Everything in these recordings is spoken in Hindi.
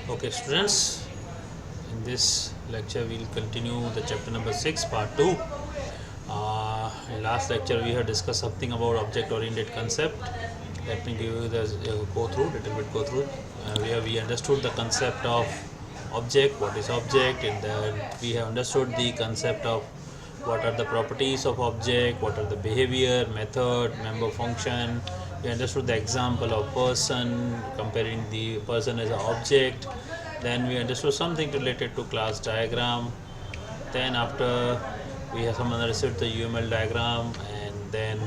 Okay, students, in this lecture we'll continue the chapter number 6, part 2. In last lecture we have discussed something about object-oriented concept. Let me give you the little bit go through. We understood the concept of object, what is object, and then we have understood the concept of what are the properties of object, what are the behavior, method, member function. We understood the example of person, comparing the person as an object. Then we understood something related to class diagram. Then after we have some understood the UML diagram, and then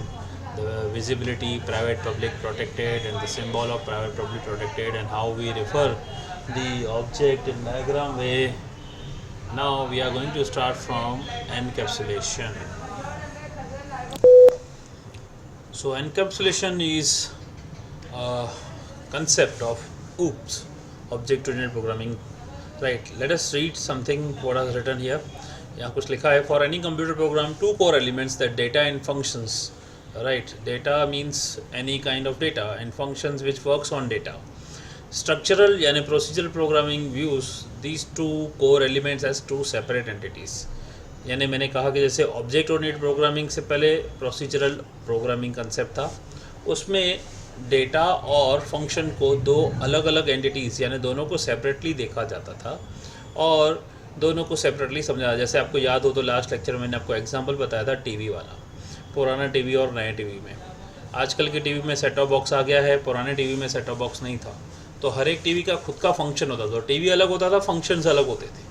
the visibility, private, public, protected, and the symbol of private, public, protected, and how we refer the object in diagram way. Now we are going to start from encapsulation. So encapsulation is a concept of object-oriented programming. Right, let us read something what is written here. यहाँ कुछ लिखा है, for any computer program, two core elements, that data and functions. Right, data means any kind of data, and functions which works on data. Structural यानी procedural programming views these two core elements as two separate entities. यानी मैंने कहा कि जैसे ऑब्जेक्ट ओरिएंटेड प्रोग्रामिंग से पहले प्रोसीजरल प्रोग्रामिंग कंसेप्ट था, उसमें डेटा और फंक्शन को दो अलग अलग एंटिटीज़ यानी दोनों को सेपरेटली देखा जाता था और दोनों को सेपरेटली समझा। जैसे आपको याद हो तो लास्ट लेक्चर में मैंने आपको एग्जांपल बताया था टीवी वाला, पुराना टीवी और नए टीवी में। आजकल के टीवी में सेट टॉप बॉक्स आ गया है, पुराने टीवी में सेट टॉप बॉक्स नहीं था, तो हर एक टीवी का खुद का फंक्शन होता था। टीवी अलग होता था, फंक्शंस अलग होते थे।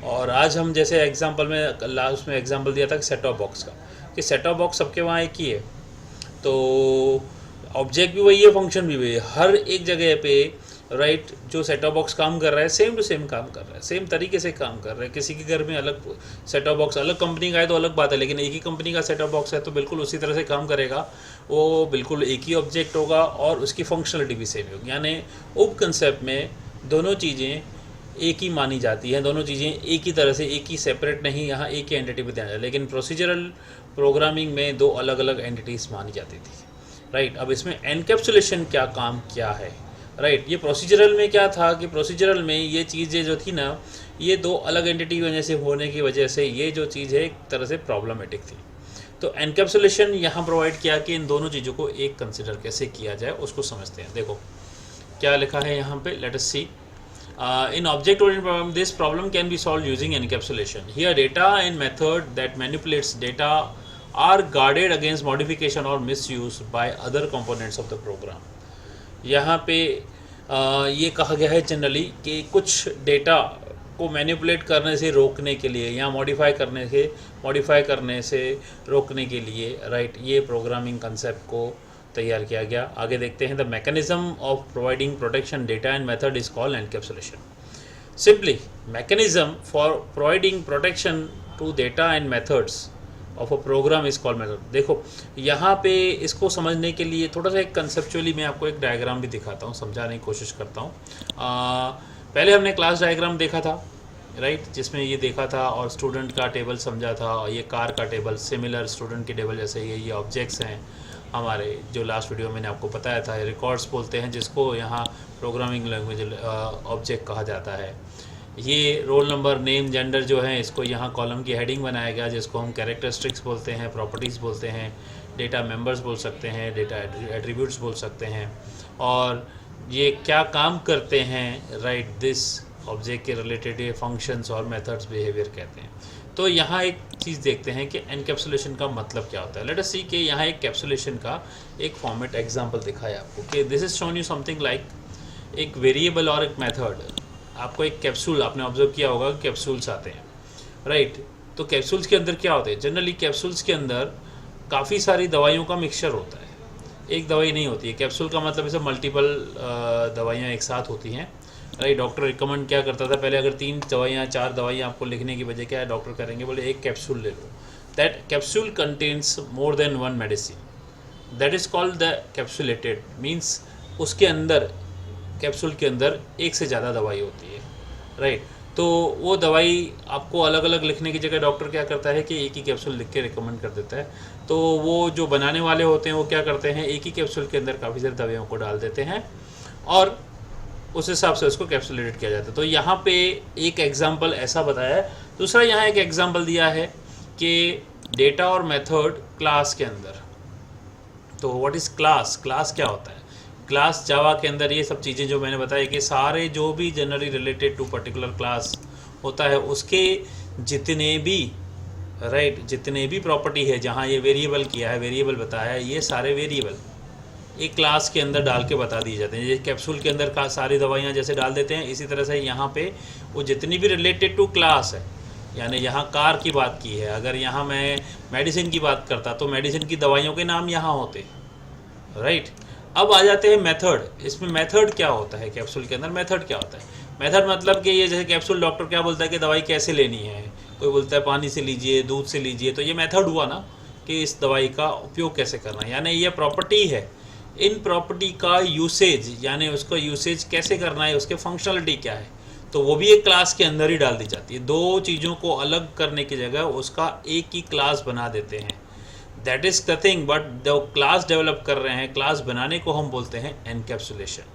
और आज हम जैसे एग्जांपल में लास्ट में एग्जांपल दिया था कि सेट टॉप बॉक्स का, कि सेट टॉप बॉक्स सबके वहाँ एक ही है, तो ऑब्जेक्ट भी वही है, फंक्शन भी वही है। हर एक जगह पे राइट जो सेट टॉप बॉक्स काम कर रहा है सेम टू सेम काम कर रहा है, सेम तरीके से काम कर रहा है। किसी के घर में अलग सेट टॉप बॉक्स अलग कंपनी का है तो अलग बात है, लेकिन एक ही कंपनी का सेट टॉप बॉक्स है तो बिल्कुल उसी तरह से काम करेगा, वो बिल्कुल एक ही ऑब्जेक्ट होगा और उसकी फंक्शनलिटी भी सेम होगी। यानी उप कंसेप्ट में दोनों चीज़ें एक ही मानी जाती हैं, दोनों चीज़ें एक ही तरह से, एक ही सेपरेट नहीं, यहाँ एक ही एंटिटी पे ध्यान जाए। लेकिन प्रोसीजरल प्रोग्रामिंग में दो अलग अलग एंटिटीज़ मानी जाती थी। राइट, अब इसमें एनकैप्सुलेशन क्या काम क्या है। राइट, ये प्रोसीजरल में क्या था कि प्रोसीजरल में ये चीज़ें जो थी ना, ये दो अलग एंटिटी वजह से होने की वजह से ये जो चीज़ है एक तरह से प्रॉब्लमेटिक थी। तो एनकैप्सुलेशन यहाँ प्रोवाइड किया कि इन दोनों चीज़ों को एक कंसिडर कैसे किया जाए, उसको समझते हैं। देखो क्या लिखा है यहाँ पे, let us see. In object-oriented program, this problem can be solved using encapsulation. Here, data and method that manipulates data are guarded against modification or misuse by other components of the program. यहाँ पे ये कहा गया है जनरली कि कुछ डेटा को मैनिपुलेट करने से रोकने के लिए या मॉडिफाई करने से रोकने के लिए राइट ये प्रोग्रामिंग कंसेप्ट को तैयार किया गया। आगे देखते हैं, the mechanism of providing protection data and method is called encapsulation. Simply mechanism for providing protection to data and methods of a program is called method. देखो यहाँ पे इसको समझने के लिए थोड़ा सा एक कंसेप्चुअली मैं आपको एक डायग्राम भी दिखाता हूँ, समझाने की कोशिश करता हूँ। पहले हमने क्लास डायग्राम देखा था राइट, जिसमें ये देखा था और स्टूडेंट का टेबल समझा था, और ये कार का टेबल सिमिलर स्टूडेंट के टेबल जैसे ये ऑब्जेक्ट्स हैं हमारे, जो लास्ट वीडियो मैंने आपको बताया था। रिकॉर्ड्स बोलते हैं जिसको यहाँ प्रोग्रामिंग लैंग्वेज ऑब्जेक्ट कहा जाता है। ये रोल नंबर, नेम, जेंडर जो है इसको यहाँ कॉलम की हेडिंग बनाया गया, जिसको हम कैरेक्टरिस्टिक्स बोलते हैं, प्रॉपर्टीज़ बोलते हैं, डेटा मेंबर्स बोल सकते हैं, डेटा एट्रीब्यूट्स बोल सकते हैं, और ये क्या काम करते हैं राइट दिस ऑब्जेक्ट के रिलेटेड फंक्शंस और मेथड्स बिहेवियर कहते हैं। तो यहाँ एक चीज़ देखते हैं कि एनकैप्सुलेशन का मतलब क्या होता है। लेट अस सी कि यहाँ एक कैप्सुलेशन का एक फॉर्मेट एग्जांपल दिखाया आपको कि this is shown you something like एक वेरिएबल और एक मेथड। आपको एक कैप्सूल, आपने ऑब्जर्व किया होगा कैप्सूल्स आते हैं राइट। तो कैप्सूल्स के अंदर क्या होते हैं, जनरली कैप्सूल्स के अंदर काफ़ी सारी दवाइयों का मिक्सचर होता है, एक दवाई नहीं होती है। कैप्सूल का मतलब इसे मल्टीपल दवाइयाँ एक साथ होती हैं राइट। डॉक्टर रिकमेंड क्या करता था पहले, अगर 3 दवाइयाँ 4 दवाइयाँ आपको लिखने की बजाय क्या है डॉक्टर करेंगे, बोले एक कैप्सूल ले लो। That capsule contains more than 1 medicine, that is called the capsulated. Means उसके अंदर कैप्सूल के अंदर एक से ज़्यादा दवाई होती है राइट। तो वो दवाई आपको अलग अलग लिखने की जगह डॉक्टर क्या करता है कि एक ही कैप्सूल लिख के रिकमेंड कर देता है। तो वो जो बनाने वाले होते हैं वो क्या करते हैं, एक ही कैप्सूल के अंदर काफ़ी सारी दवाइयों को डाल देते हैं और उस हिसाब से उसको कैप्सुलेटेड किया जाता है। तो यहाँ पे एक एग्जांपल ऐसा बताया है। दूसरा यहाँ एक एग्जांपल दिया है कि डेटा और मेथड क्लास के अंदर। तो व्हाट इज़ क्लास? क्लास क्या होता है? क्लास जावा के अंदर ये सब चीज़ें जो मैंने बताई कि सारे जो भी generally related to particular class होता है उसके जितने भी जितने भी प्रॉपर्टी है, जहाँ ये वेरिएबल किया है, वेरिएबल बताया है, ये सारे वेरिएबल एक क्लास के अंदर डाल के बता दिए जाते हैं। ये कैप्सूल के अंदर का सारी दवाइयाँ जैसे डाल देते हैं, इसी तरह से यहाँ पे वो जितनी भी रिलेटेड टू क्लास है, यानी यहाँ कार की बात की है, अगर यहाँ मैं मेडिसिन की बात करता तो मेडिसिन की दवाइयों के नाम यहाँ होते, राइट। अब आ जाते हैं मेथड। इसमें मेथड क्या होता है? कैप्सूल के अंदर मेथड क्या होता है? मेथड मतलब कि ये जैसे कैप्सूल डॉक्टर क्या बोलता है कि दवाई कैसे लेनी है, कोई बोलता है पानी से लीजिए, दूध से लीजिए, तो ये मेथड हुआ ना कि इस दवाई का उपयोग कैसे करना है, यानी ये प्रॉपर्टी है। इन प्रॉपर्टी का यूसेज, यानी उसका यूसेज कैसे करना है, उसके फंक्शनलिटी क्या है, तो वो भी एक क्लास के अंदर ही डाल दी जाती है। दो चीज़ों को अलग करने की जगह उसका एक ही क्लास बना देते हैं। दैट इज़ नथिंग बट जो क्लास डेवलप कर रहे हैं, क्लास बनाने को हम बोलते हैं एनकैप्सुलेशन।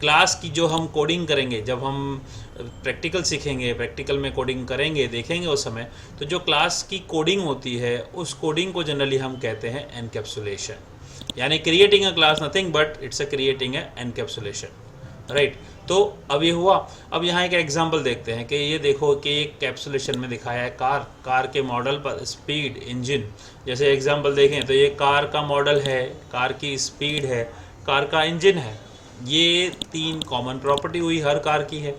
क्लास की जो हम कोडिंग करेंगे, जब हम प्रैक्टिकल सीखेंगे, प्रैक्टिकल में कोडिंग करेंगे, देखेंगे उस समय, तो जो क्लास की कोडिंग होती है उस कोडिंग को जनरली हम कहते हैं एनकैप्सुलेशन, यानी creating a class nothing but it's a creating a encapsulation, right. तो अब ये हुआ। अब यहाँ एक एग्जांपल देखते हैं कि ये देखो कि एक कैप्सुलेशन में दिखाया है कार के मॉडल पर स्पीड, इंजन। जैसे एग्जांपल देखें तो ये कार का मॉडल है, कार की स्पीड है, कार का इंजन है। ये तीन कॉमन प्रॉपर्टी हुई, हर कार की है,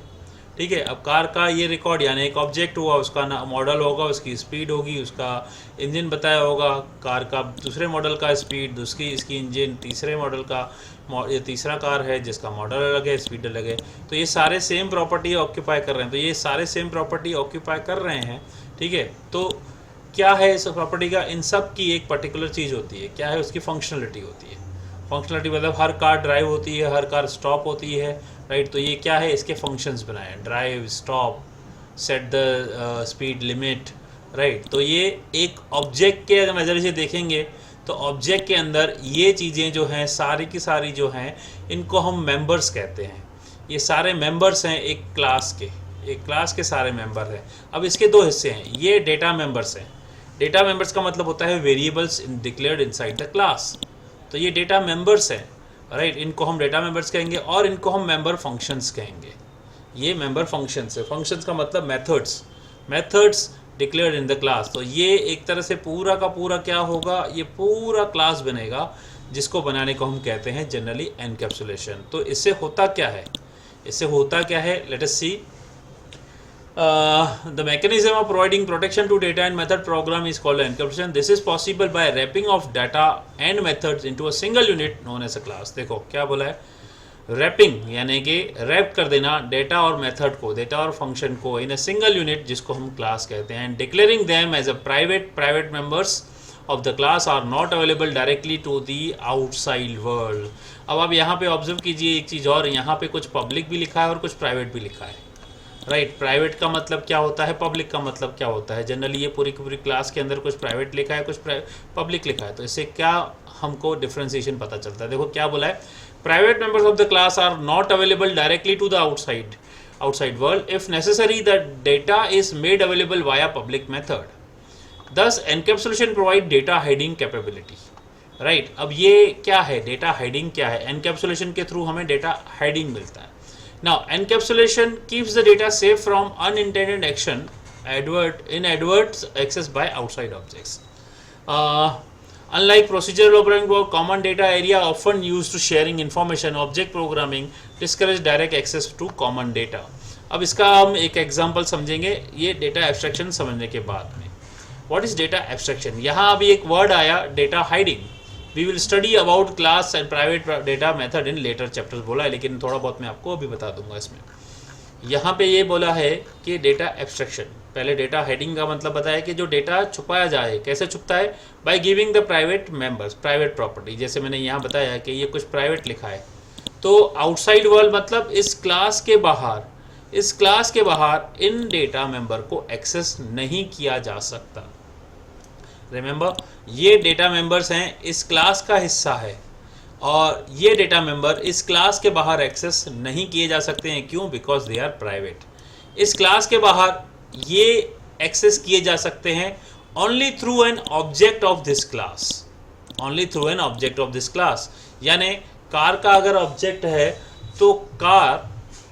ठीक है। अब कार का ये रिकॉर्ड यानी एक ऑब्जेक्ट हुआ, उसका मॉडल होगा, उसकी स्पीड होगी, उसका इंजन बताया होगा, कार का दूसरे मॉडल का स्पीड, इसकी इंजन, तीसरे मॉडल का, ये तीसरा कार है जिसका मॉडल अलग है, स्पीड अलग है। तो ये सारे सेम प्रॉपर्टी ऑक्यूपाई कर रहे हैं, तो ये सारे सेम प्रॉपर्टी ऑक्यूपाई कर रहे हैं, ठीक है। तो क्या है इस प्रॉपर्टी का? इन सब की एक पर्टिकुलर चीज़ होती है, क्या है? उसकी फंक्शनलिटी होती है। फंक्शनलिटी मतलब हर कार ड्राइव होती है, हर कार स्टॉप होती है, राइट। तो ये क्या है? इसके फंक्शंस बनाए, drive, stop, set the speed limit, right. तो ये एक ऑब्जेक्ट के अगर नज़रिए से देखेंगे तो ऑब्जेक्ट के अंदर ये चीज़ें जो हैं सारी की सारी जो हैं, इनको हम मेंबर्स कहते हैं। ये सारे मेंबर्स हैं एक क्लास के सारे मेंबर हैं। अब इसके दो हिस्से हैं, ये डेटा मेंबर्स हैं। डेटा मेंबर्स का मतलब होता है variables declared inside the class. तो ये डेटा मेंबर्स हैं, राइट। इनको हम डेटा मेंबर्स कहेंगे और इनको हम मेंबर फंक्शंस कहेंगे। ये मेंबर फंक्शंस है। फंक्शंस का मतलब methods declared in the class. तो ये एक तरह से पूरा का पूरा क्या होगा? ये पूरा क्लास बनेगा, जिसको बनाने को हम कहते हैं जनरली एनकैप्सुलेशन। तो इससे होता क्या है? Let us see. The mechanism of providing protection to data and method program is called encapsulation. This is possible by wrapping of data and methods into a single unit known as a class. देखो क्या बोला है? रैपिंग यानी कि रैप कर देना डेटा और मेथड को, डेटा और फंक्शन को इन अ सिंगल यूनिट, जिसको हम क्लास कहते हैं। And declaring them as a private members of the class are not available directly to the outside world. अब आप यहाँ पे ऑब्जर्व कीजिए एक चीज़ और, यहाँ पे कुछ पब्लिक भी लिखा है और कुछ प्राइवेट भी लिखा है, राइट। प्राइवेट का मतलब क्या होता है, पब्लिक का मतलब क्या होता है? जनरली ये पूरी की पूरी क्लास के अंदर कुछ प्राइवेट लिखा है, कुछ पब्लिक लिखा है। तो इससे क्या हमको डिफ्रेंसिएशन पता चलता है? देखो क्या बोला है, private members of the class are not available directly to the outside world. If necessary the data is made available via public method. Thus encapsulation provide data hiding capability, right. अब ये क्या है? डेटा हाइडिंग क्या है? एनकैप्सुलेशन के थ्रू हमें डेटा हाइडिंग मिलता है। Now, encapsulation keeps the data safe from unintended action, inadvertent access by outside objects. Unlike procedural programming or common data area often used to sharing information, object programming discourages direct access to common data. अब इसका हम एक एग्जांपल समझेंगे ये डेटा एब्स्ट्रैक्शन समझने के बाद में। What is data abstraction? यहाँ अभी एक वर्ड आया data hiding. We will study about class and private data method in later chapters बोला है, लेकिन थोड़ा बहुत मैं आपको अभी बता दूंगा इसमें। यहाँ पे ये बोला है कि डेटा एब्स्ट्रैक्शन, पहले डेटा हेडिंग का मतलब बताया कि जो डेटा छुपाया जाए, कैसे छुपता है? By giving the private members, private property. जैसे मैंने यहाँ बताया कि ये कुछ प्राइवेट लिखा है, तो आउटसाइड वर्ल्ड मतलब इस क्लास के बाहर इन डेटा मेंबर को एक्सेस नहीं किया जा सकता। रिमेंबर, ये डेटा मेंबर्स हैं, इस क्लास का हिस्सा है, और ये डेटा मेंबर इस क्लास के बाहर एक्सेस नहीं किए जा सकते हैं। क्यों? Because they are private. इस क्लास के बाहर ये एक्सेस किए जा सकते हैं only through an object of this class, only through an object of this class. यानी कार का अगर ऑब्जेक्ट है तो कार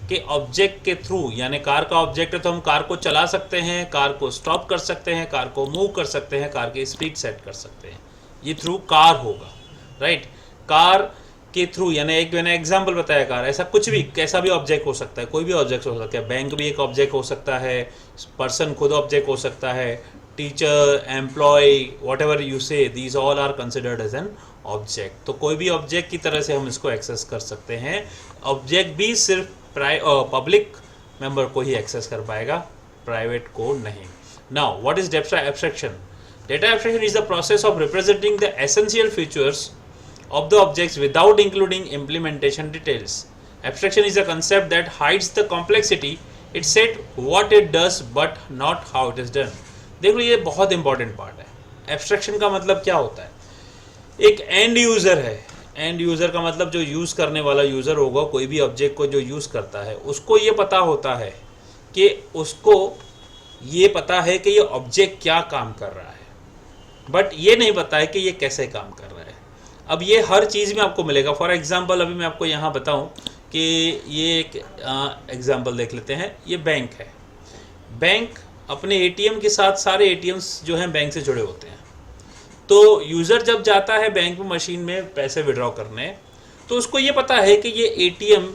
के ऑब्जेक्ट के थ्रू, यानी कार का ऑब्जेक्ट है तो हम कार को चला सकते हैं, कार को स्टॉप कर सकते हैं, कार को मूव कर सकते हैं, कार की स्पीड सेट कर सकते हैं। ये थ्रू कार होगा, राइट। कार के थ्रू, यानी एक मैंने एग्जांपल बताया कार, ऐसा कुछ भी कैसा भी ऑब्जेक्ट हो सकता है, कोई भी ऑब्जेक्ट हो सकता है। बैंक भी एक ऑब्जेक्ट हो सकता है, पर्सन खुद ऑब्जेक्ट हो सकता है, teacher, employee, whatever you say, these all are considered as an object. तो कोई भी ऑब्जेक्ट की तरह से हम इसको एक्सेस कर सकते हैं। ऑब्जेक्ट भी सिर्फ पब्लिक मेंबर को ही एक्सेस कर पाएगा, प्राइवेट को नहीं। Now what is data abstraction? Data abstraction is the process of representing the essential features of the objects without including implementation details. Abstraction is a concept that hides the complexity. It said what it does but not how it is done. देखो ये बहुत इंपॉर्टेंट पार्ट है। एब्स्ट्रैक्शन का मतलब क्या होता है? एक एंड यूज़र है, एंड यूज़र का मतलब जो यूज़ करने वाला यूज़र होगा, कोई भी ऑब्जेक्ट को जो यूज़ करता है, उसको ये पता होता है कि उसको ये पता है कि ये ऑब्जेक्ट क्या काम कर रहा है, बट ये नहीं पता है कि ये कैसे काम कर रहा है। अब ये हर चीज़ में आपको मिलेगा। फॉर एग्जांपल अभी मैं आपको यहाँ बताऊँ कि ये एक एग्जांपल देख लेते हैं। ये बैंक है, बैंक अपने एटीएम के साथ सारे एटीएम्स जो हैं बैंक से जुड़े होते हैं। तो यूज़र जब जाता है बैंक में मशीन में पैसे विड्रॉ करने, तो उसको ये पता है कि ये एटीएम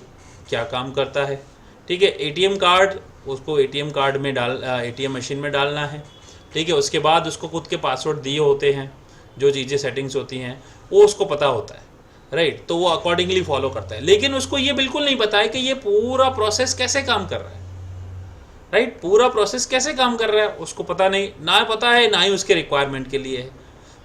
क्या काम करता है, ठीक है। एटीएम कार्ड उसको एटीएम कार्ड में एटीएम मशीन में डालना है, ठीक है। उसके बाद उसको खुद के पासवर्ड दिए होते हैं, जो चीज़ें सेटिंग्स होती हैं वो उसको पता होता है, राइट। तो वो अकॉर्डिंगली फॉलो करता है। लेकिन उसको ये बिल्कुल नहीं पता है कि ये पूरा प्रोसेस कैसे काम कर रहा है, राइट। पूरा प्रोसेस कैसे काम कर रहा है उसको पता नहीं, ना पता है ना ही उसके रिक्वायरमेंट के लिए है।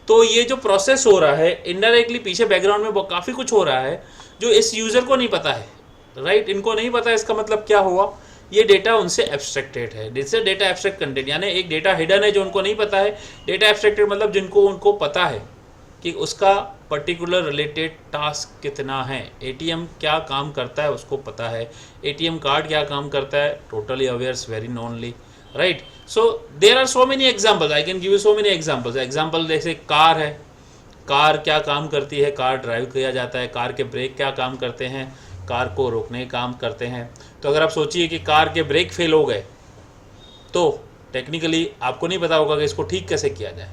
तो ये जो प्रोसेस हो रहा है इनडायरेक्टली पीछे बैकग्राउंड में काफ़ी कुछ हो रहा है जो इस यूज़र को नहीं पता है, राइट। इनको नहीं पता है। इसका मतलब क्या हुआ? ये डेटा उनसे एब्स्ट्रैक्टेड है। जिससे डेटा एब्स्ट्रैक्ट कंटेंट, यानी एक डेटा हिडन है जो उनको नहीं पता है। डेटा एब्स्ट्रैक्टेड मतलब जिनको उनको पता है कि उसका पर्टिकुलर रिलेटेड टास्क कितना है। एटीएम क्या काम करता है उसको पता है, एटीएम कार्ड क्या काम करता है, टोटली अवेयर्स, वेरी नॉनली, right. So there are so many examples, I can give you so many examples. Example जैसे कार है, कार क्या काम करती है, कार ड्राइव किया जाता है, कार के ब्रेक क्या काम करते हैं, कार को रोकने का काम करते हैं। तो अगर आप सोचिए कि कार के ब्रेक फेल हो गए तो टेक्निकली आपको नहीं पता होगा कि इसको ठीक कैसे किया जाए,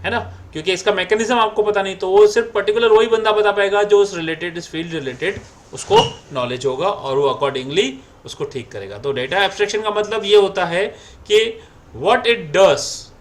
है ना, क्योंकि इसका मैकेनिज्म आपको पता नहीं। तो वो सिर्फ पर्टिकुलर वही बंदा बता पाएगा जो उस रिलेटेड, इस फील्ड रिलेटेड उसको नॉलेज होगा और वो अकॉर्डिंगली उसको ठीक करेगा। तो डेटा एब्स्ट्रैक्शन का मतलब ये होता है कि what it does,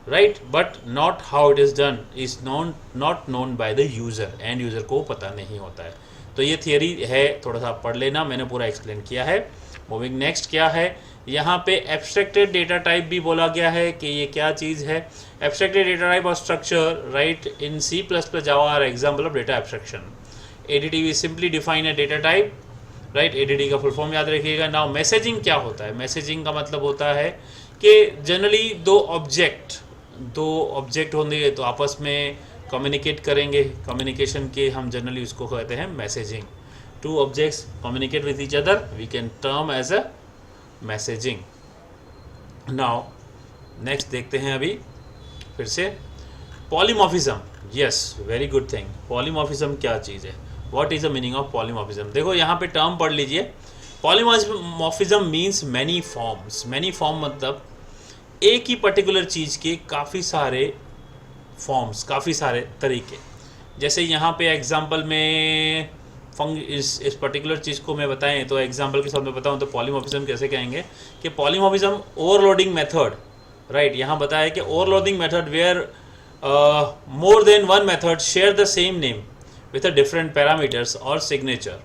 right, but not how it is done is not known by the user. End user को पता नहीं होता है। तो ये थियरी है, थोड़ा सा पढ़ लेना, मैंने पूरा एक्सप्लेन किया है। मूविंग नेक्स्ट क्या है, यहाँ पे एब्स्ट्रैक्टेड डेटा टाइप भी बोला गया है कि ये क्या चीज़ है। एब्स्ट्रैक्टेड डेटा टाइप और structure right in C++ Java are example of data abstraction. ADT we simply define a data type, right. ADT का फुल फॉर्म याद रखिएगा। नाउ मैसेजिंग क्या होता है? मैसेजिंग का मतलब होता है कि जनरली दो ऑब्जेक्ट होंगे तो आपस में कम्युनिकेट करेंगे। कम्युनिकेशन के हम जनरली उसको कहते हैं messaging. Two objects communicate with each other, we can term as a messaging. Now next देखते हैं अभी फिर से polymorphism. Yes, very good thing. Polymorphism क्या चीज़ है? What is the meaning of polymorphism? देखो यहाँ पे टर्म पढ़ लीजिए। Polymorphism means many forms. Many form मतलब एक ही पर्टिकुलर चीज़ के काफ़ी सारे फॉर्म्स, काफ़ी सारे तरीके। जैसे यहाँ पे एग्जांपल में इस पर्टिकुलर चीज़ को मैं बताएं तो एग्जांपल के साथ में बताऊं तो पॉलीमॉर्फिज्म कैसे कहेंगे कि पॉलीमॉर्फिज्म ओवरलोडिंग मेथड, राइट। यहाँ बताया कि overloading method where more than one method share the same name with a different parameters और सिग्नेचर।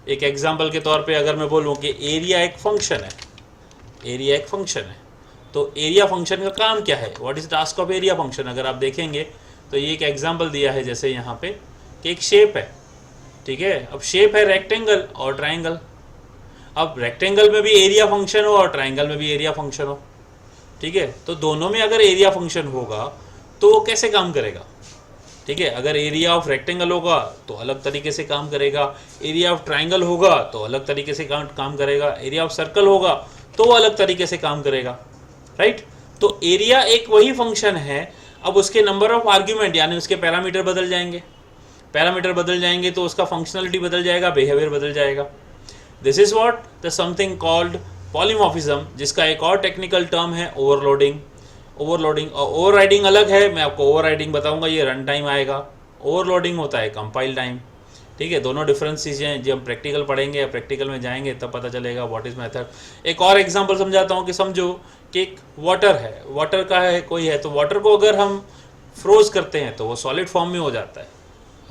एक एग्जांपल के तौर पे अगर मैं बोलूँ कि एरिया एक फंक्शन है, एरिया एक फंक्शन है, तो एरिया फंक्शन का काम क्या है? What is task of area function? अगर आप देखेंगे तो ये एक एग्जांपल दिया है जैसे यहाँ पे कि एक शेप है, ठीक है। अब शेप है रेक्टेंगल और ट्राइंगल। अब रेक्टेंगल में भी एरिया फंक्शन हो और ट्राइंगल में भी एरिया फंक्शन हो, ठीक है। तो दोनों में अगर एरिया फंक्शन होगा तो वो कैसे काम करेगा, ठीक है। अगर एरिया ऑफ रेक्टेंगल होगा तो अलग तरीके से काम करेगा, एरिया ऑफ ट्राइंगल होगा तो अलग तरीके से काम करेगा, एरिया ऑफ सर्कल होगा तो अलग तरीके से काम करेगा, राइट। तो एरिया एक वही फंक्शन है, अब उसके नंबर ऑफ आर्ग्यूमेंट यानी उसके पैरामीटर बदल जाएंगे, पैरामीटर बदल जाएंगे तो उसका फंक्शनलिटी बदल जाएगा, बिहेवियर बदल जाएगा। This is what the something called polymorphism, जिसका एक और टेक्निकल टर्म है ओवरलोडिंग। ओवरलोडिंग और ओवरराइडिंग अलग है, मैं आपको ओवरराइडिंग बताऊंगा, ये रन टाइम आएगा। ओवरलोडिंग होता है कंपाइल टाइम, ठीक है। दोनों डिफरेंस चीज़ें हैं, जब हम प्रैक्टिकल पढ़ेंगे या प्रैक्टिकल में जाएंगे तब पता चलेगा व्हाट इज मेथड। एक और एग्जांपल समझाता हूँ कि समझो कि एक वाटर है, वाटर का है कोई है, तो वाटर को अगर हम फ्रोज करते हैं तो वो सॉलिड फॉर्म में हो जाता है,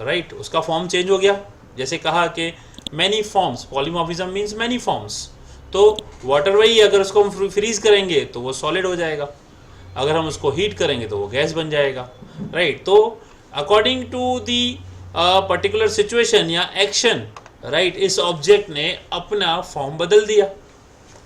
राइट। उसका फॉर्म चेंज हो गया, जैसे कहा कि many forms, polymorphism means many forms. तो वाटर वही, अगर उसको हम फ्रीज करेंगे तो वो सॉलिड हो जाएगा, अगर हम उसको हीट करेंगे तो वो गैस बन जाएगा, राइट। तो according to the particular situation या एक्शन, राइट, इस ऑब्जेक्ट ने अपना फॉर्म बदल दिया,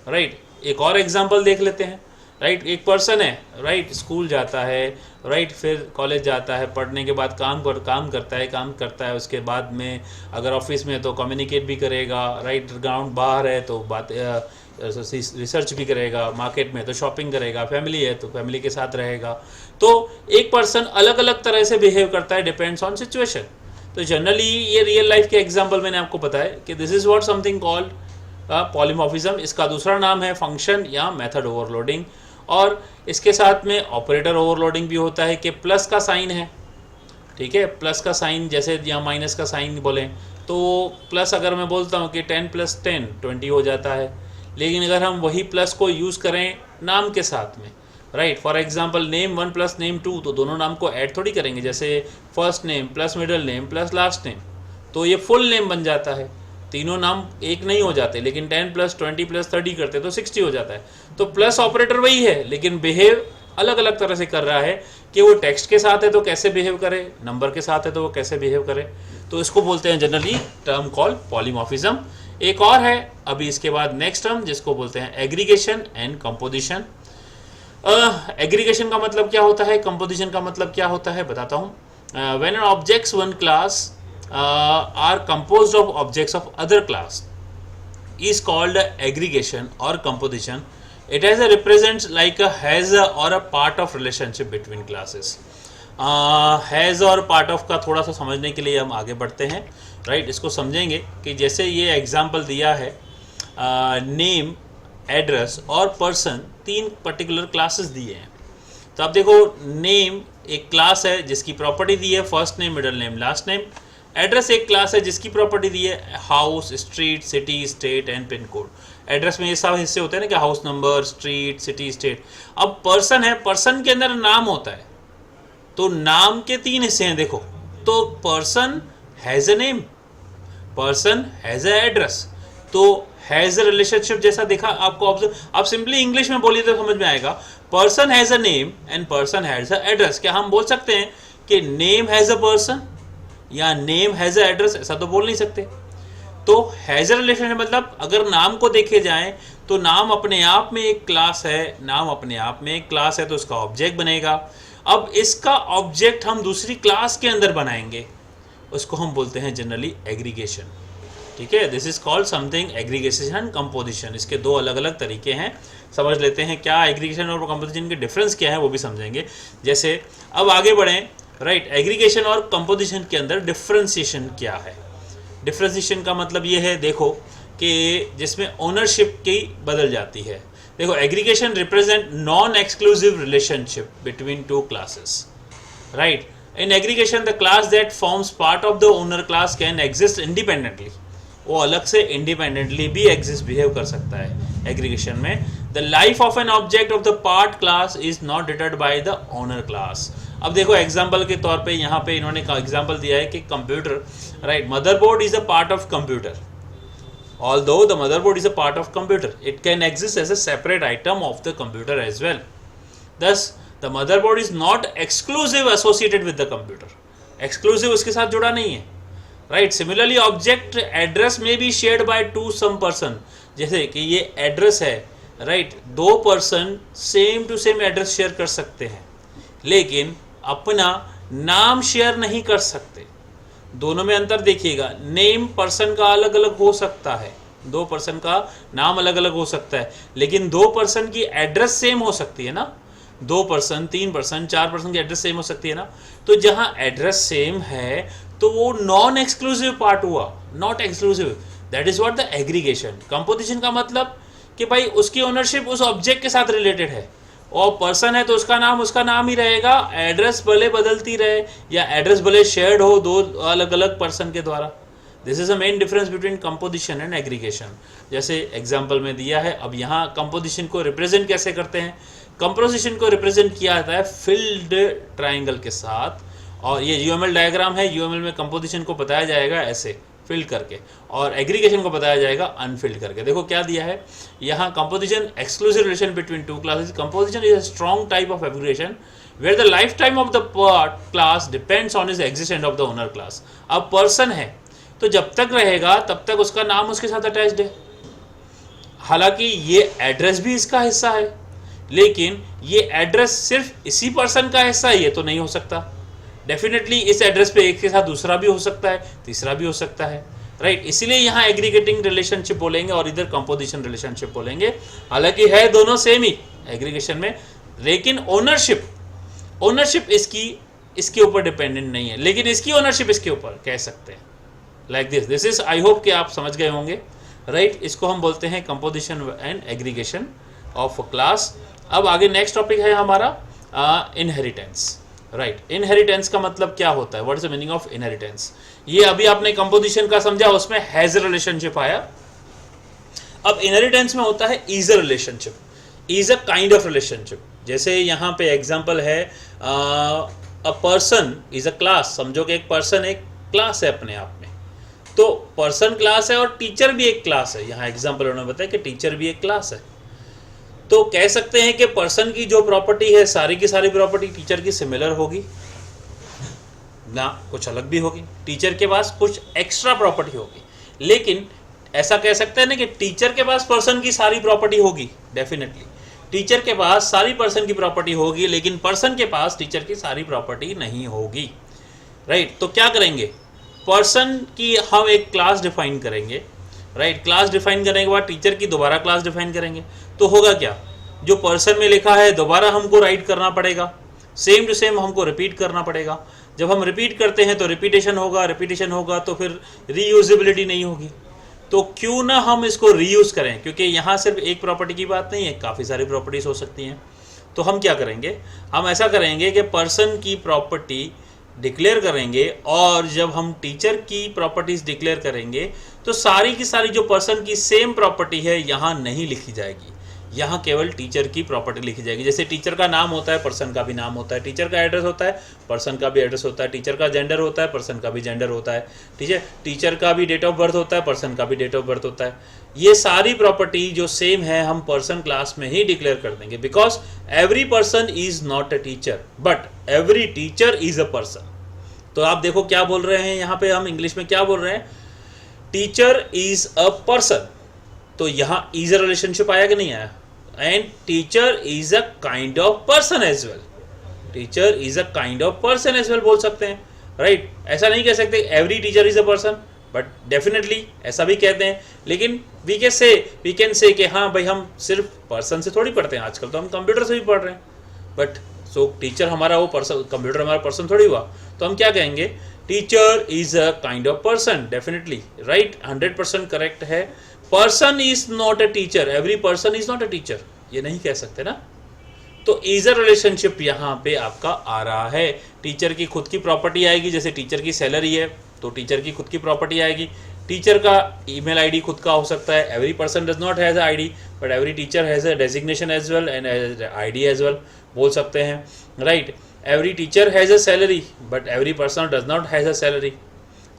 राइट। एक और एग्जांपल देख लेते हैं, राइट। एक पर्सन है, राइट, स्कूल जाता है, राइट, फिर कॉलेज जाता है, पढ़ने के बाद काम करता है, उसके बाद में अगर ऑफिस में है तो कम्युनिकेट भी करेगा, राइट। ग्राउंड बाहर है तो बात रिसर्च भी करेगा, मार्केट में तो शॉपिंग करेगा, फैमिली है तो फैमिली के साथ रहेगा। तो एक पर्सन अलग अलग तरह से बिहेव करता है, डिपेंड्स ऑन सिचुएशन। तो जनरली ये रियल लाइफ के एग्जांपल मैंने आपको बताया कि this is what something called polymorphism. इसका दूसरा नाम है फंक्शन या मेथड ओवरलोडिंग। और इसके साथ में ऑपरेटर ओवरलोडिंग भी होता है कि प्लस का साइन है, ठीक है, प्लस का साइन, जैसे यहाँ माइनस का साइन बोलें तो प्लस अगर मैं बोलता हूँ कि 10 + 10 20 हो जाता है, लेकिन अगर हम वही प्लस को यूज़ करें नाम के साथ में, right, for example name 1 + name 2, तो दोनों नाम को ऐड थोड़ी करेंगे, जैसे first name plus middle name plus last name, तो ये फुल नेम बन जाता है। तीनों नाम एक नहीं हो जाते, लेकिन 10 + 20 + 30 करते तो 60 हो जाता है। तो प्लस ऑपरेटर वही है, लेकिन बिहेव अलग अलग तरह से कर रहा है कि वो टेक्स्ट के साथ है तो कैसे बिहेव करे, नंबर के साथ है तो वो कैसे बिहेव करे। तो इसको बोलते हैं जनरली टर्म कॉल्ड पॉलीमॉर्फिज्म। एक और है अभी इसके बाद नेक्स्ट टर्म, जिसको बोलते हैं एग्रीगेशन एंड कंपोजिशन। एग्रीगेशन का मतलब क्या होता है, कंपोजिशन का मतलब क्या होता है, बताता हूँ। When an objects one class are composed of objects of other class is called aggregation or composition. It has a represents like a has a or a part of relationship between classes. Has और part of का थोड़ा सा समझने के लिए हम आगे बढ़ते हैं, राइट। इसको समझेंगे कि जैसे ये एग्जाम्पल दिया है, नेम, एड्रेस और पर्सन, 3 पर्टिकुलर क्लासेस दिए हैं। तो आप देखो, नेम एक क्लास है जिसकी प्रॉपर्टी दी है first name middle name last name. Address एक क्लास है जिसकी प्रॉपर्टी दी है house, street, city, state and pin code. Address में ये सब हिस्से होते हैं ना कि house number, street, city, state. अब पर्सन है, पर्सन के अंदर नाम होता है, तो नाम के 3 हिस्से हैं देखो। तो person has a name, person has a address, तो हैज ए रिलेशनशिप जैसा देखा आपको ऑब्जर्व। आप सिंपली इंग्लिश में बोलिए तो समझ में आएगा, person has a name and person has a address. क्या हम बोल सकते हैं कि नेम हैज अ पर्सन या नेम हैज अ एड्रेस? ऐसा तो बोल नहीं सकते। तो हैज अ रिलेशनशिप मतलब अगर नाम को देखे जाए तो नाम अपने आप में एक क्लास है, नाम अपने आप में एक क्लास है तो उसका ऑब्जेक्ट बनेगा। अब इसका ऑब्जेक्ट हम दूसरी क्लास के अंदर बनाएंगे, उसको हम बोलते हैं जनरली एग्रीगेशन, ठीक है। This is called something aggregation and composition. इसके 2 अलग अलग तरीके हैं, समझ लेते हैं क्या एग्रीगेशन और कंपोजिशन के डिफरेंस क्या है वो भी समझेंगे। जैसे अब आगे बढ़ें, राइट, एग्रीगेशन और कंपोजिशन के अंदर डिफरेंशिएशन क्या है। डिफरेंशिएशन का मतलब ये है, देखो कि जिसमें ओनरशिप की बदल जाती है। देखो, aggregation represent non exclusive relationship between 2 classes, right. In aggregation the class that forms part of the owner class can exist independently, वो अलग से इंडिपेंडेंटली भी एग्जिस्ट बिहेव कर सकता है एग्रीगेशन में। The life of N object of the part class is not deterred by the owner class. अब देखो एग्जाम्पल के तौर पे यहाँ पे इन्होंने एग्जाम्पल दिया है कि computer, right, motherboard is a part of computer. Although the motherboard is a part of computer, it can exist as a separate item of the computer as well. Thus, the motherboard is not exclusive associated with the computer. Exclusive उसके साथ जुड़ा नहीं है, right? Similarly, object address may be shared by some person. जैसे कि ये एड्रेस है, right? 2 person same to same address share कर सकते हैं, लेकिन अपना नाम शेयर नहीं कर सकते। दोनों में अंतर देखिएगा, नेम पर्सन का अलग अलग हो सकता है, दो पर्सन का नाम अलग अलग हो सकता है, लेकिन दो पर्सन की एड्रेस सेम हो सकती है ना। दो पर्सन, तीन पर्सन, चार पर्सन की एड्रेस सेम हो सकती है ना। तो जहां एड्रेस सेम है तो वो नॉन एक्सक्लूसिव पार्ट हुआ, not exclusive. That is what the aggregation. Composition का मतलब कि भाई उसकी ओनरशिप उस ऑब्जेक्ट के साथ रिलेटेड है, और पर्सन है तो उसका नाम ही रहेगा, एड्रेस भले बदलती रहे या एड्रेस भले शेयर्ड हो दो अलग अलग पर्सन के द्वारा। This is a main difference between composition and aggregation, जैसे एग्जांपल में दिया है। अब यहाँ कंपोजिशन को रिप्रेजेंट कैसे करते हैं? कंपोजिशन को रिप्रेजेंट किया जाता है फिल्ड ट्राइंगल के साथ, और ये यूएमएल डायग्राम है। यूएमएल में कंपोजिशन को बताया जाएगा ऐसे फिल्ड करके, और एग्रीगेशन को बताया जाएगा अनफिल्ड करके। देखो क्या दिया है यहाँ, composition exclusive relation between two classes. Composition is a strong type of aggregation where the life time of the class depends on is existence of the owner class. अब पर्सन है तो जब तक रहेगा तब तक उसका नाम उसके साथ अटैच्ड है। हालांकि ये एड्रेस भी इसका हिस्सा है, लेकिन ये एड्रेस सिर्फ इसी पर्सन का हिस्सा है ये तो नहीं हो सकता। डेफिनेटली इस एड्रेस पे एक के साथ दूसरा भी हो सकता है, तीसरा भी हो सकता है, राइट। इसीलिए यहाँ एग्रीगेटिंग रिलेशनशिप बोलेंगे और इधर कंपोजिशन रिलेशनशिप बोलेंगे। हालांकि है दोनों सेम ही एग्रीगेशन में, लेकिन ओनरशिप इसके ऊपर डिपेंडेंट नहीं है, लेकिन इसकी ओनरशिप इसके ऊपर कह सकते हैं। Like this is, I hope कि आप समझ गए होंगे, राइट। इसको हम बोलते हैं composition and aggregation of class. अब आगे नेक्स्ट टॉपिक है हमारा इनहेरिटेंस, राइट। इनहेरिटेंस का मतलब क्या होता है? What is the meaning of inheritance? ये अभी आपने कंपोजिशन का समझा, उसमें हैज रिलेशनशिप आया। अब इनहेरिटेंस में होता है is a relationship, is a kind of relationship. जैसे यहाँ पे एग्जांपल है a person is a class. समझो कि एक पर्सन एक क्लास है अपने आप में, तो पर्सन क्लास है और टीचर भी एक क्लास है। यहाँ एग्जांपल उन्होंने बताया कि टीचर भी एक क्लास है, तो कह सकते हैं कि पर्सन की जो प्रॉपर्टी है सारी की सारी प्रॉपर्टी टीचर की सिमिलर होगी ना, कुछ अलग भी होगी। टीचर के पास कुछ एक्स्ट्रा प्रॉपर्टी होगी, लेकिन ऐसा कह सकते हैं ना कि टीचर के पास पर्सन की सारी प्रॉपर्टी होगी। डेफिनेटली टीचर के पास सारी पर्सन की प्रॉपर्टी होगी, लेकिन पर्सन के पास टीचर की सारी प्रॉपर्टी नहीं होगी, राइट। तो क्या करेंगे? पर्सन की हम एक क्लास डिफाइन करेंगे, राइट। क्लास डिफाइन करने के बाद टीचर की दोबारा क्लास डिफाइन करेंगे, तो होगा क्या? जो पर्सन में लिखा है दोबारा हमको राइट करना पड़ेगा, सेम टू सेम हमको रिपीट करना पड़ेगा। जब हम रिपीट करते हैं तो रिपीटेशन होगा तो फिर रीयूजेबिलिटी नहीं होगी। तो क्यों ना हम इसको रीयूज करें, क्योंकि यहाँ सिर्फ एक प्रॉपर्टी की बात नहीं है, काफ़ी सारी प्रॉपर्टीज हो सकती हैं। तो हम क्या करेंगे? हम ऐसा करेंगे कि पर्सन की प्रॉपर्टी डिक्लेयर करेंगे, और जब हम टीचर की प्रॉपर्टीज डिक्लेयर करेंगे तो सारी की सारी जो पर्सन की सेम प्रॉपर्टी है यहाँ नहीं लिखी जाएगी, यहाँ केवल टीचर की प्रॉपर्टी लिखी जाएगी। जैसे टीचर का नाम होता है, पर्सन का भी नाम होता है, टीचर का एड्रेस होता है, पर्सन का भी एड्रेस होता है, टीचर का जेंडर होता है, पर्सन का भी जेंडर होता है, ठीक है। टीचर का भी डेट ऑफ बर्थ होता है, पर्सन का भी डेट ऑफ बर्थ होता है। ये सारी प्रॉपर्टी जो सेम है हम पर्सन क्लास में ही डिक्लेयर कर देंगे, because every person is not a teacher but every teacher is a person. तो आप देखो क्या बोल रहे हैं यहाँ पे, हम इंग्लिश में क्या बोल रहे हैं? टीचर इज अ पर्सन, तो यहाँ इज अ रिलेशनशिप आया कि नहीं आया? And teacher is a kind of person as well, teacher is a kind of person as well बोल सकते हैं, राइट। ऐसा नहीं कह सकते every teacher is a person, but definitely ऐसा भी कहते हैं। लेकिन वी कैन से कि हाँ भाई हम सिर्फ पर्सन से थोड़ी पढ़ते हैं, आजकल तो हम कंप्यूटर से भी पढ़ रहे हैं, बट सो टीचर हमारा वो पर्सन, कंप्यूटर हमारा पर्सन थोड़ी हुआ। तो हम क्या कहेंगे? Teacher is a kind of person. Definitely right, 100% correct है। Person is not a teacher, every person is not a teacher, ये नहीं कह सकते ना। तो इज अ रिलेशनशिप यहाँ पे आपका आ रहा है। टीचर की खुद की प्रॉपर्टी आएगी, जैसे टीचर की सैलरी है तो टीचर की खुद की प्रॉपर्टी आएगी। टीचर का ईमेल आईडी खुद का हो सकता है। Every person does not has ID but every teacher has a designation as well and ID as well बोल सकते हैं, right. Every teacher has a salary but every person does not has a salary.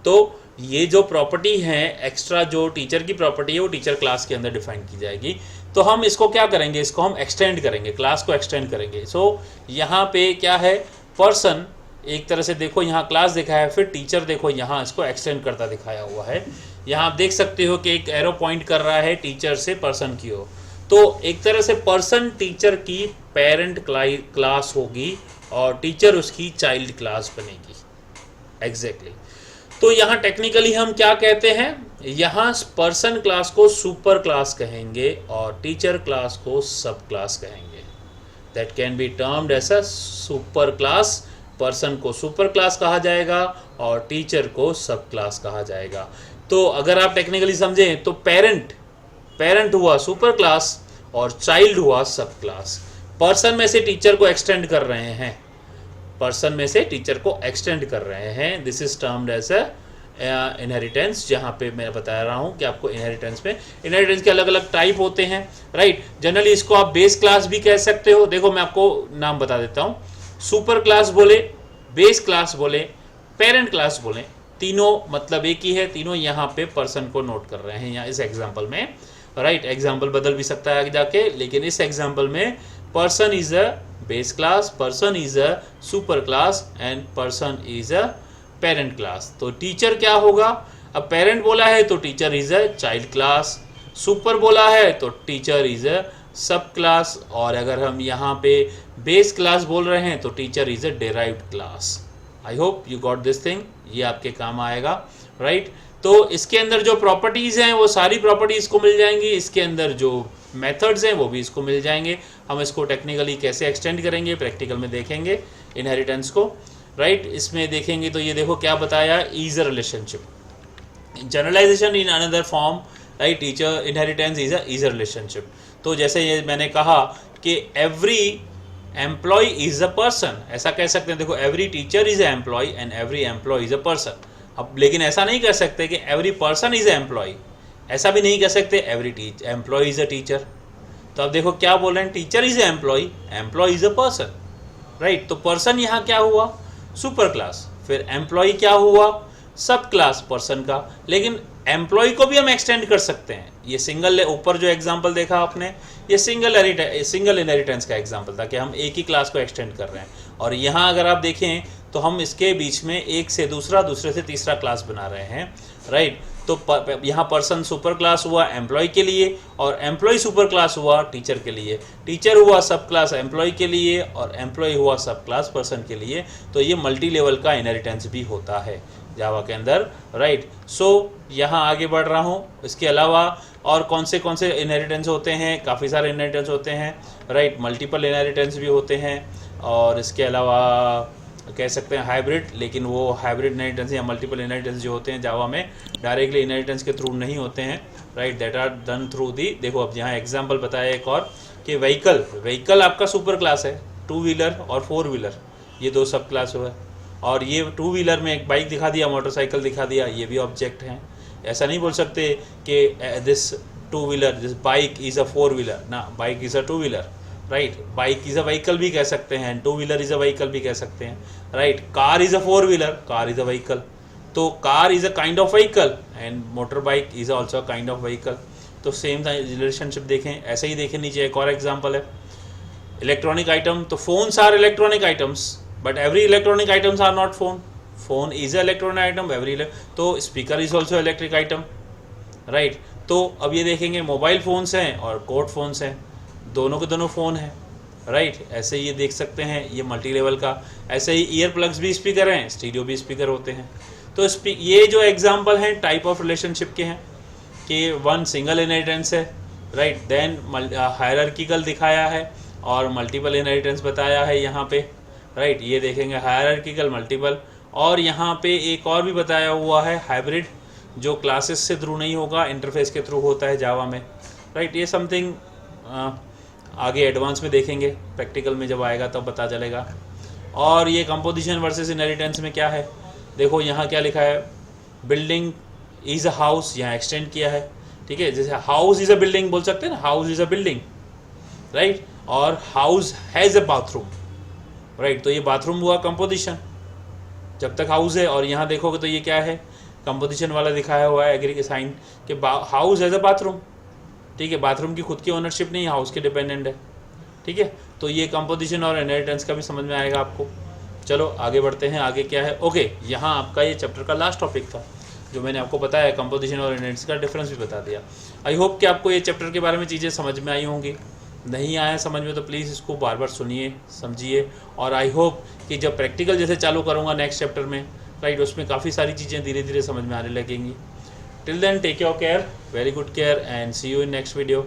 तो ये जो प्रॉपर्टी है एक्स्ट्रा, जो टीचर की प्रॉपर्टी है वो टीचर क्लास के अंदर डिफाइन की जाएगी। तो हम इसको क्या करेंगे? इसको हम एक्सटेंड करेंगे, क्लास को एक्सटेंड करेंगे। सो यहाँ पे क्या है? पर्सन एक तरह से देखो यहाँ क्लास दिखाया है, फिर टीचर देखो यहाँ इसको एक्सटेंड करता दिखाया हुआ है। यहाँ आप देख सकते हो कि एक एरो पॉइंट कर रहा है टीचर से पर्सन की ओर। तो एक तरह से पर्सन टीचर की पेरेंट क्लास होगी और टीचर उसकी चाइल्ड क्लास बनेगी। एग्जैक्टली तो यहाँ टेक्निकली हम क्या कहते हैं, यहाँ पर्सन क्लास को सुपर क्लास कहेंगे और टीचर क्लास को सब क्लास कहेंगे। That can be termed as a super class. Person को सुपर क्लास कहा जाएगा और टीचर को सब क्लास कहा जाएगा। तो अगर आप टेक्निकली समझें तो पेरेंट हुआ सुपर क्लास और चाइल्ड हुआ सब क्लास। पर्सन में से टीचर को एक्सटेंड कर रहे हैं, पर्सन में से टीचर को एक्सटेंड कर रहे हैं। This is termed as a inheritance. जहाँ पे मैं बता रहा हूँ कि आपको इनहेरिटेंस के अलग अलग टाइप होते हैं, राइट। जनरली इसको आप बेस क्लास भी कह सकते हो। देखो मैं आपको नाम बता देता हूँ, सुपर क्लास बोले, बेस क्लास बोले, पेरेंट क्लास बोले, तीनों मतलब एक ही है। तीनों यहाँ पे पर्सन को नोट कर रहे हैं यहाँ इस एग्जाम्पल में, राइट। एग्जाम्पल बदल भी सकता है आगे जाके, लेकिन इस एग्जाम्पल में person is a base class, person is a super class and person is a parent class. तो टीचर क्या होगा, अब पेरेंट बोला है तो teacher is a child class, super बोला है तो टीचर इज अ सब क्लास, और अगर हम यहाँ पे बेस क्लास बोल रहे हैं तो teacher is a derived class. I hope you got this thing, ये आपके काम आएगा, राइट। तो इसके अंदर जो प्रॉपर्टीज़ हैं वो सारी प्रॉपर्टीज़ इसको मिल जाएंगी, इसके अंदर जो मेथड्स हैं वो भी इसको मिल जाएंगे। हम इसको टेक्निकली कैसे एक्सटेंड करेंगे प्रैक्टिकल में देखेंगे इनहेरिटेंस को, राइट। इसमें देखेंगे तो ये देखो क्या बताया, is a relationship, generalization in another form, right. Teacher inheritance is a relationship. तो जैसे ये मैंने कहा कि every employee is a person, ऐसा कह सकते हैं। देखो every teacher is a employee and every employee is a person. अब लेकिन ऐसा नहीं कह सकते कि every person is a employee, ऐसा भी नहीं कह सकते every employee is a teacher. तो अब देखो क्या बोल रहे हैं, teacher is a employee, employee is a person, right. तो पर्सन यहाँ क्या हुआ, सुपर क्लास, फिर एम्प्लॉय क्या हुआ, सब क्लास पर्सन का। लेकिन एम्प्लॉय को भी हम एक्सटेंड कर सकते हैं। ये सिंगल, ऊपर जो एग्जांपल देखा आपने, ये सिंगल इनहेरिटेंस का एग्जांपल था कि हम एक ही क्लास को एक्सटेंड कर रहे हैं। और यहाँ अगर आप देखें तो हम इसके बीच में एक से दूसरा, दूसरे से तीसरा क्लास बना रहे हैं, राइट। तो यहाँ पर्सन सुपर क्लास हुआ एम्प्लॉय के लिए और एम्प्लॉय सुपर क्लास हुआ टीचर के लिए, टीचर हुआ सब क्लास एम्प्लॉय के लिए और एम्प्लॉय हुआ सब क्लास पर्सन के लिए। तो ये मल्टी लेवल का इनहेरिटेंस भी होता है जावा के अंदर, राइट। सो यहाँ आगे बढ़ रहा हूँ। इसके अलावा और कौन से इनहेरिटेंस होते हैं, काफ़ी सारे इनहेरिटेंस होते हैं, राइट। मल्टीपल इनहेरिटेंस भी होते हैं और इसके अलावा कह सकते हैं हाइब्रिड, लेकिन वो हाइब्रिड इनहेरिटेंस या मल्टीपल इनहेरिटेंस जो होते हैं जावा में डायरेक्टली इनहेरिटेंस के थ्रू नहीं होते हैं, right. That are done through the, देखो अब यहाँ एग्जांपल बताया एक और कि व्हीकल आपका सुपर क्लास है, टू व्हीलर और फोर व्हीलर ये दो सब क्लास हुआ, और ये टू व्हीलर में एक बाइक दिखा दिया, मोटरसाइकिल दिखा दिया, ये भी ऑब्जेक्ट हैं। ऐसा नहीं बोल सकते कि this two wheeler, this bike is a four wheeler, ना, bike is a two wheeler, right. Bike is a vehicle भी कह सकते हैं, two wheeler is a vehicle भी कह सकते हैं, right. Car is a four wheeler, car is a vehicle, तो car is a kind of vehicle and motor bike is also a kind of vehicle. तो सेम रिलेशनशिप देखें, ऐसे ही देखें। नीचे एक और एग्जाम्पल है, इलेक्ट्रॉनिक आइटम, तो phones are electronic items but every electronic items are not phone is electronic item every, तो speaker is also electric item, right. तो अब ये देखेंगे मोबाइल फ़ोन्स हैं और कोड फ़ोन्स हैं, दोनों के दोनों फ़ोन हैं, राइट। ऐसे ये देख सकते हैं, ये मल्टी लेवल का। ऐसे ही ईयर प्लग्स भी स्पीकर हैं, स्टीरियो भी स्पीकर होते हैं। तो ये जो एग्जाम्पल हैं टाइप ऑफ रिलेशनशिप के हैं कि वन सिंगल इनहेरिटेंस है, राइट, देन हायरार्किकल दिखाया है और मल्टीपल इनहेरिटेंस बताया है यहाँ पे, राइट। ये देखेंगे हायरार्किकल, मल्टीपल, और यहाँ पे एक और भी बताया हुआ है हाइब्रिड, जो क्लासेस से थ्रू नहीं होगा, इंटरफेस के थ्रू होता है जावा में, राइट। ये समथिंग आगे एडवांस में देखेंगे, प्रैक्टिकल में जब आएगा तब पता चलेगा। और ये कंपोजिशन वर्सेस इनहेरिटेंस में क्या है, देखो यहाँ क्या लिखा है, बिल्डिंग इज़ अ हाउस, यहाँ एक्सटेंड किया है, ठीक है। जैसे हाउस इज़ अ बिल्डिंग बोल सकते हैं ना, house is a building, right, और house has a bathroom, right. तो ये बाथरूम हुआ कंपोजिशन जब तक हाउस है, और यहाँ देखोगे तो ये क्या है, कंपोजिशन वाला दिखाया हुआ है एग्री के साइन कि हाउस हैज़ अ बाथरूम, ठीक है। बाथरूम की खुद की ओनरशिप नहीं, हाउस के डिपेंडेंट है, ठीक है। तो ये कंपोजिशन और इनहेरिटेंस का भी समझ में आएगा आपको। चलो आगे बढ़ते हैं, आगे क्या है। ओके, यहाँ आपका ये चैप्टर का लास्ट टॉपिक था जो मैंने आपको बताया, कंपोजिशन और इनहेरिटेंस का डिफरेंस भी बता दिया। आई होप कि आपको ये चैप्टर के बारे में चीज़ें समझ में आई होंगी, नहीं आया समझ में तो प्लीज़ इसको बार बार सुनिए, समझिए, और आई होप कि जब प्रैक्टिकल जैसे चालू करूँगा नेक्स्ट चैप्टर में, राइट, उसमें काफ़ी सारी चीज़ें धीरे धीरे समझ में आने लगेंगी. Till then take your care, very good care, and see you in next video.